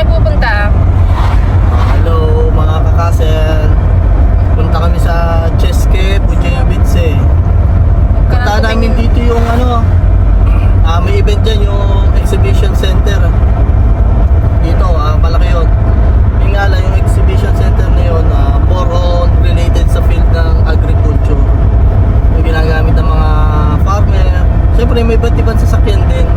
kayo pupunta? Hello mga kakasel. Punta kami sa Cheske, Bujevice. Punta namin dito yung may event dyan, yung exhibition center. Dito, malaki yun. Yung nga lang, yung exhibition center na yun, more on related sa field ng agriculture. Yung ginagamit ng mga farmer. Siyempre, may iba't ibang sasakyan din.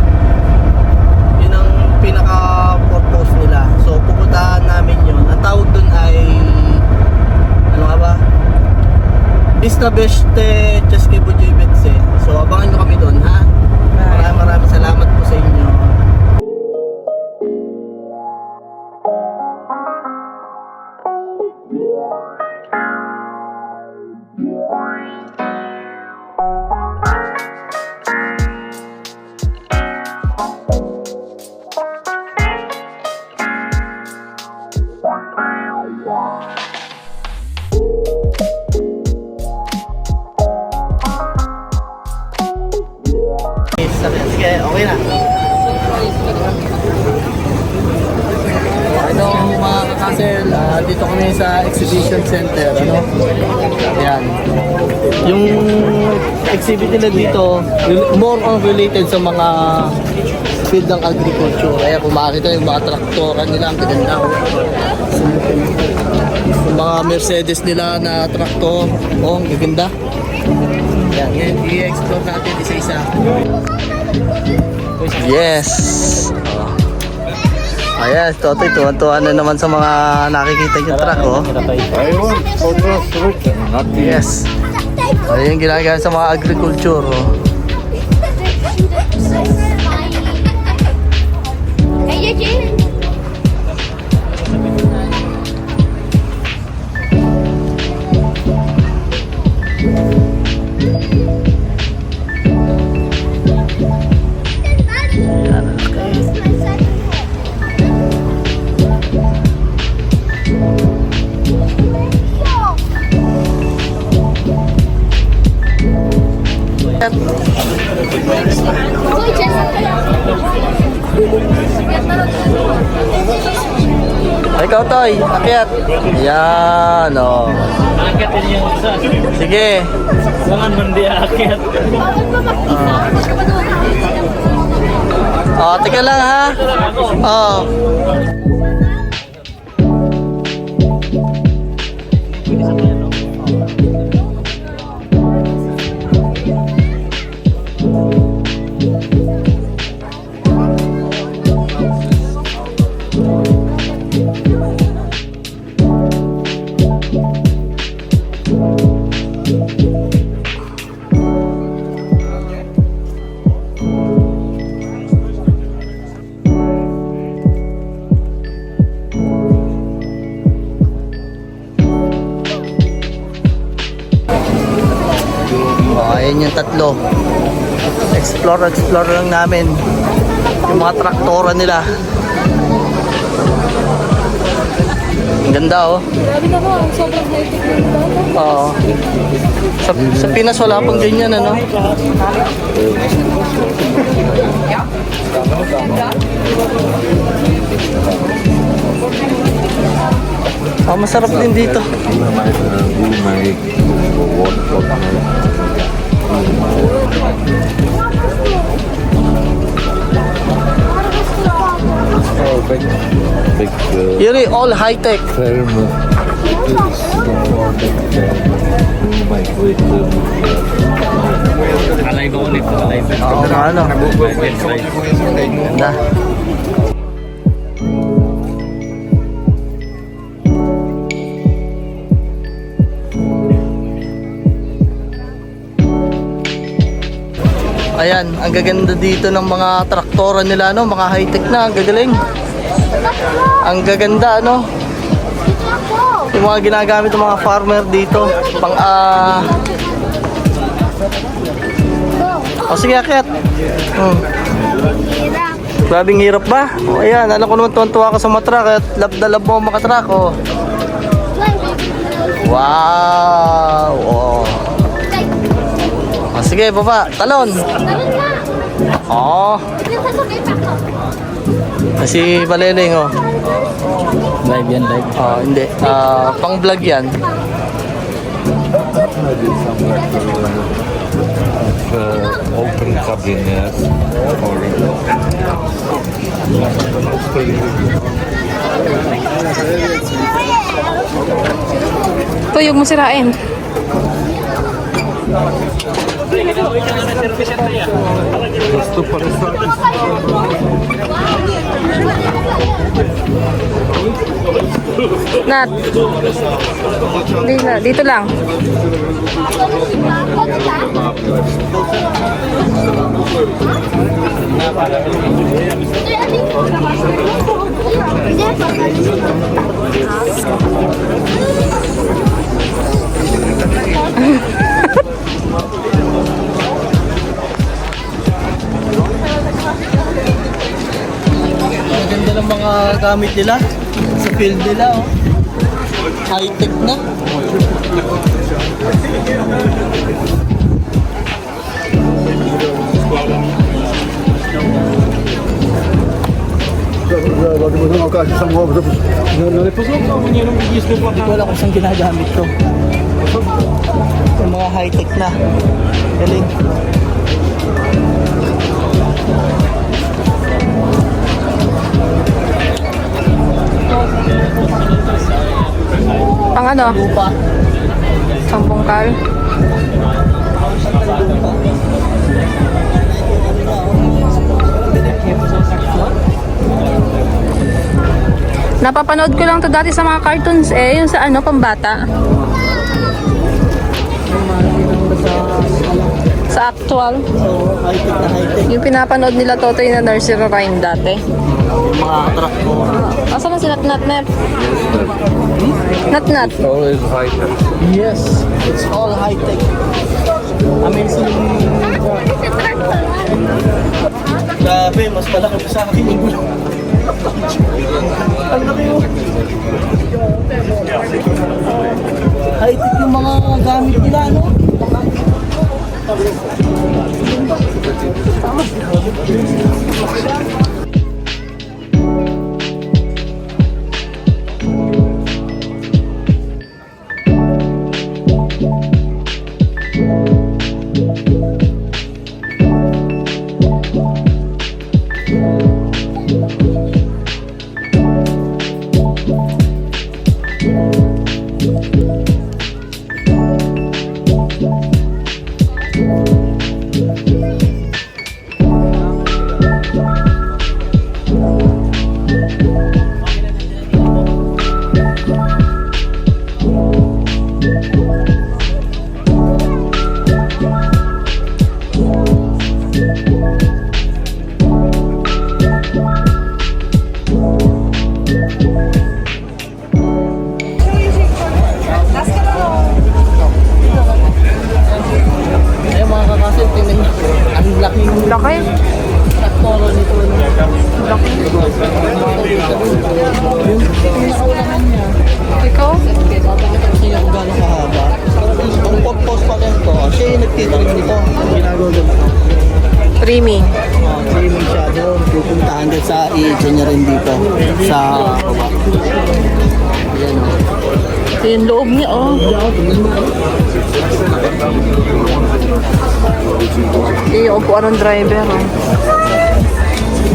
Yun ang pinaka-purpose nila. So, pupuntahan namin yun. Ang tawag dun ay ano nga ba? Vista Beste Cheske Bujevice. So, abangan nyo kami dun, ha? Maraming salamat po sa inyo. Sige, okay na. Mga kakasel, dito kami sa exhibition center, Ayan. Yung exhibit nila dito, more on related sa mga field ng agriculture. Kaya kung makakita yung mga traktoran nila, ang ganda. Yung mga Mercedes nila na traktor, ang gaganda. Ayan, i-explore natin isa-isa. Yes! Ayan, Totoy, tuwan-tuwan na naman sa mga nakikita yung truck, Yes! Ayan yung ginagawa sa mga agriculture, Ikaw, Toy, akyat. Yan, Akyat din yung isa. Sige. Langan man di akyat. Tika lang, ha? Ayan yung tatlo. Explore lang namin yung mga traktora nila. Ang ganda, Grabe naman, sobrang high-tech nila. Oo. Sa Pinas wala pang ganyan, masarap din dito. Yuri, all high-tech. Alay ko ulit. Alay ko. Oo, Ganda. Ayan, ang gaganda dito ng mga traktora nila, mga high-tech na, ang gagaling. Ang gaganda, yung mga ginagamit ng mga farmer dito, sige, akyat. Grabing hirap ba? Ayan, alam ko naman tuwan-tuwa ka sa mga truck at love na love mo ang mga truck, Wow! Sige, baba. Talon. Si Baleleng, Live yan, live. Hindi. Pang vlog yan. I did some work open cabinet Tuyog mo sirain. Просто порисати. Nat. Dito lang. Ang ganda ng mga gamit nila sa field nila. Oh. High-tech na. Hindi ko alam kung saan ginagamit to. Yung mga high-tech na. Galing. Pang ano? Lupa. Pang bungkal. Napapanood ko lang to dati sa mga cartoons yung sa ano, pambata. Sa actual. So, high-tech na high-tech. Yung pinapanood nila Totoy na nursery rhyme dati. Yung mga traktor. Asa na si Nat Nat? Nat Nat. Always high tech. Yes, it's all high-tech. Amazing. Grabe, mas malaki pa sa akin yung gulong. Ang laki mo. High-tech yung mga gamit nila, no? Ayun mga kakasin, tingnan nyo. Ang laking Laki. traktoro nito. Laki. Yung pinakaulaman niya. Ikaw? Papakita ko sa inyo kung gano'ng kahaba. Kung pag-post pa rin to, siya yung nagtitrim nito. Ginagawa ganito. Creamy. Trimming siya doon. Pupuntahan din sa i-edge niya rin dito. Sa baba. Ayan o. Ito yung loob niya, oh. Ito yung upuan ng driver, oh.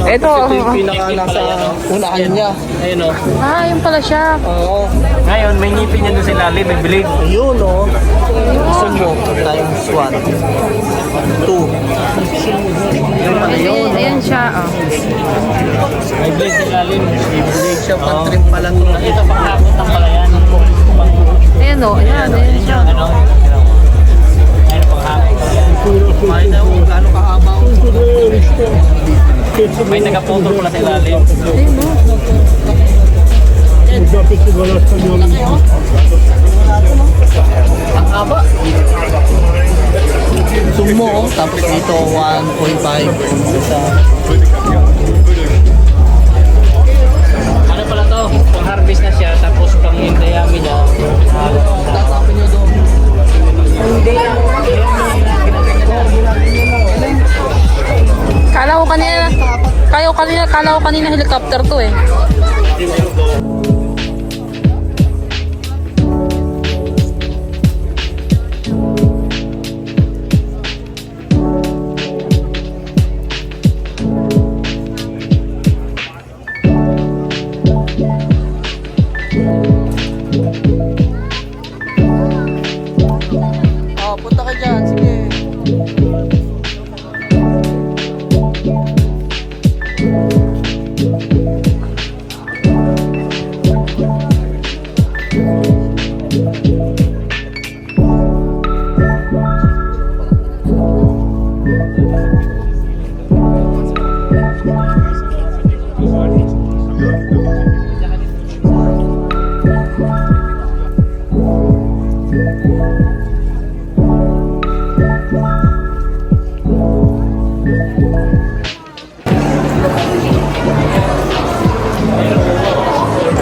Ito, Ito yung pinaka nasa unahan niya. Ayun o. yun pala siya. Oo. Ngayon, may ngipin yan doon sa ilalim, may bilig. Ayun o. Gusto mo times 1. 2. Ayan siya, oh. May bilig sa ilalim. Ibig siya pang-trim pala to. Ito, panghakot ang pala yan. Ayan, oh. Ayan siya. Ano? Ayun, panghakot pala yan. May na kung gaano kahaba o. May nagaputol pala sa ilalim. Ayun, oh. Ang haba. Sumo, tapos dito 1.5 sa Ano pala to? Pang harvest na siya, tapos pang hindayami niya. tatapin nyo doon. Kala ko kanina helicopter to, eh. Oh, punta ka dyan. Sige.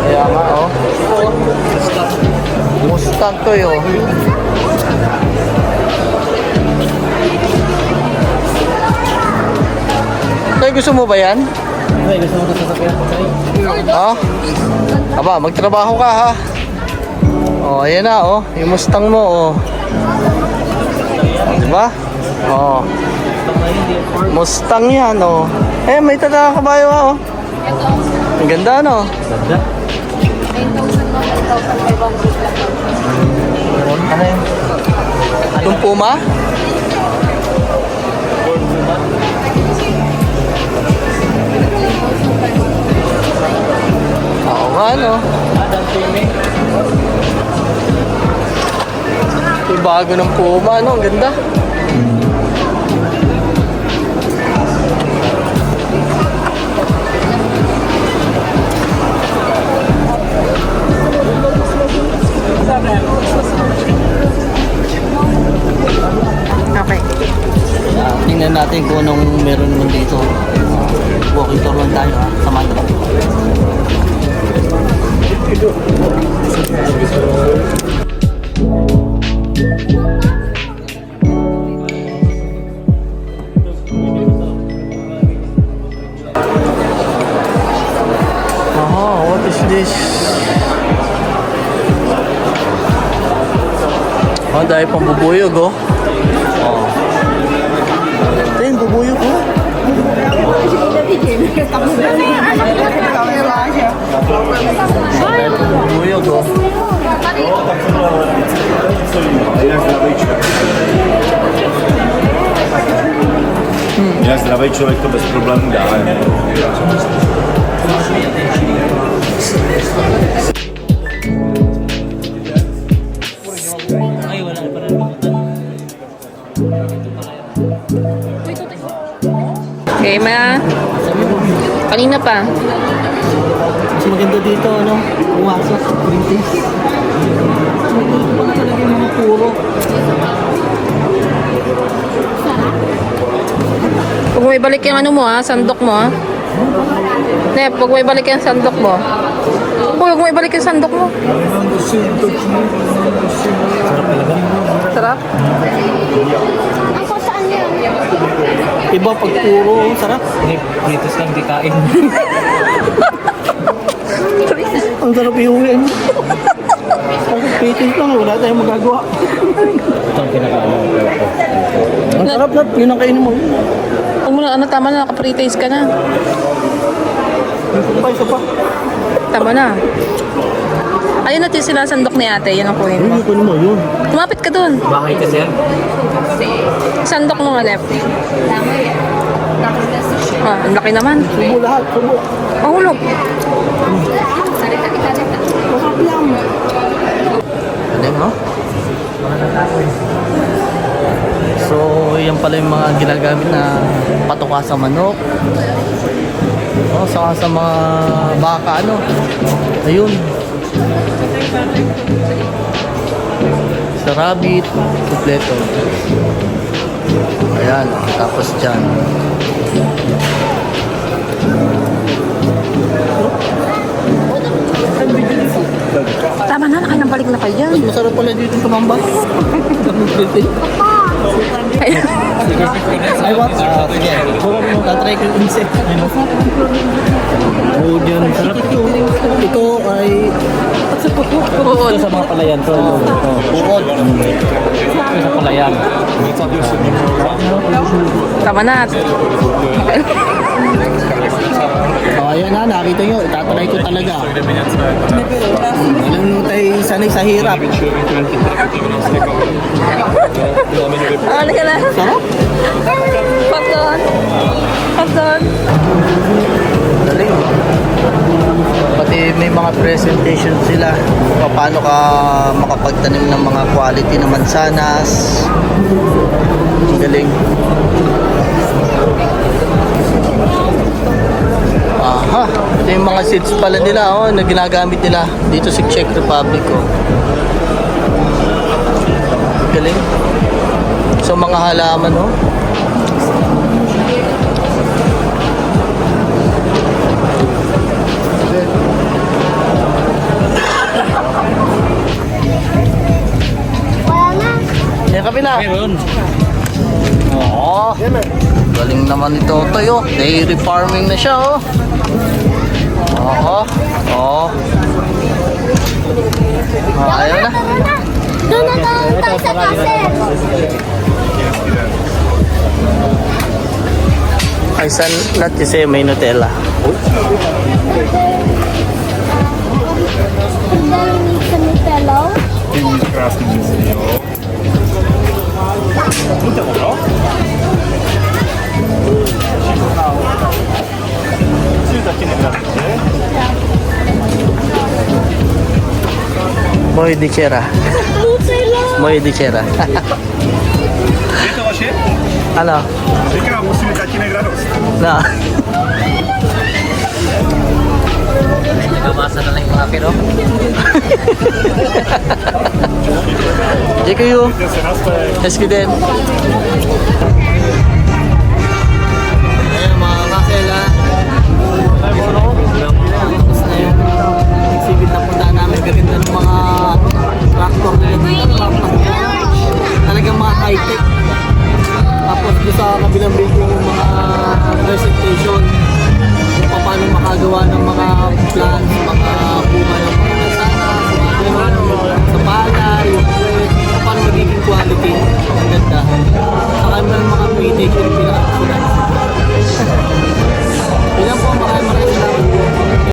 Kaya nga, oh. Mustang to yun. Tay, gusto mo ba yan? Ay, gusto mo ito sasakyan ko tayo. Ha? Aba, magtrabaho ka ha. Oh, ayan na oh. Yung Mustang mo oh. Diba? Oh. Mustang yan oh. Eh, may talaga kabayo ha oh. Ang ganda no? Ganda. Ano yun? Yung Puma? Oo nga no. Adam Pime. Yung bago ng Puma no. Ang ganda. Okay. Tingnan natin kung anong meron naman dito. Walking tour lang tayo ha. Samahan mo. What is this? Oh, dahil pang bubuyog oh. Oh. Ito yung bubuyog oh. Dahil pang bubuyog oh. Jak zdravý člověk to bez problémů dá. Ay, wala na pala nabutan. Okay, ma. Kanina pa. Mas maganda dito ano. Pumasok. Printis. Mga talaga yung mga puro. Huwag mo ibalik yung ano mo ha, sandok mo ha. Nep, huwag mo ibalik yung sandok mo. Huwag mo ibalik yung sandok mo. Sarap? Iba pag puro. Sarap. Pritos lang di kain. Ang sarap iuwi. Pitis lang. Wala tayong magagawa. Ito ang pinakaano. Ang sarap na. Yun ang kainin mo. Huwag mo na, ano, tama na, naka-pre-taste ka na. Isa pa. Tama na. Ayun natin sila sandok ni ate, yun ang kunin mo. Ayun, kunin mo yun. Lumapit ka dun. Bakit kasi yan? Sandok mo nga, Nep. Ah, ang laki naman. Subo lahat. Subo. Mahulog. Ano mo? So, yan pala yung mga ginagamit na patuka sa manok. Oh, saka sa mga baka, ano. Ayun. Sa rabbit, kompleto. Ayan, tapos dyan. Tama na, nakinabalik na kayo dyan. Masarap pala dito sa mamba. Ay, what? Sige. Tatry ko yung insect. Oh, dyan. Sarap ito. Uod. Ito sa mga palayan to. Uod. Ito sa palayan. Tama na. Ayan na, nakita nyo, itatalay ko talaga. Alam mo tayo sanay sa hirap. Halika na. Sarap. Pag doon. Pag doon. Galing. Pati may mga presentation sila kung paano ka makapagtanim ng mga quality na mansanas. Ang galing. Aha, ito yung mga seeds pala nila na ginagamit nila dito sa Czech Republic. Galing. So mga halaman Yung kabila. Meron. Oo. Galing naman ito, Toyo. Dairy farming na siya, Oo. Oo. Ayaw na. Doon na tayo sa kaset. Ay, san not kasi may Nutella. Sa Nutella. Moje dicera. Nutella. Moje dicera. Viete vaše? Ano? Říká, musíme tatínek radost. Na. Nagabasa na lang yung mga pero. Děkuju. Mějte se, nastaje. Hezký den. Ayan mga kasela. Tapos na yung exhibit na punta namin. Gaganda ng mga tractor nila dito. Talagang mga high-tech. Tapos doon sa kabilang building yung mga presentation kung paano makagawa ng mga plans, mga bunga ng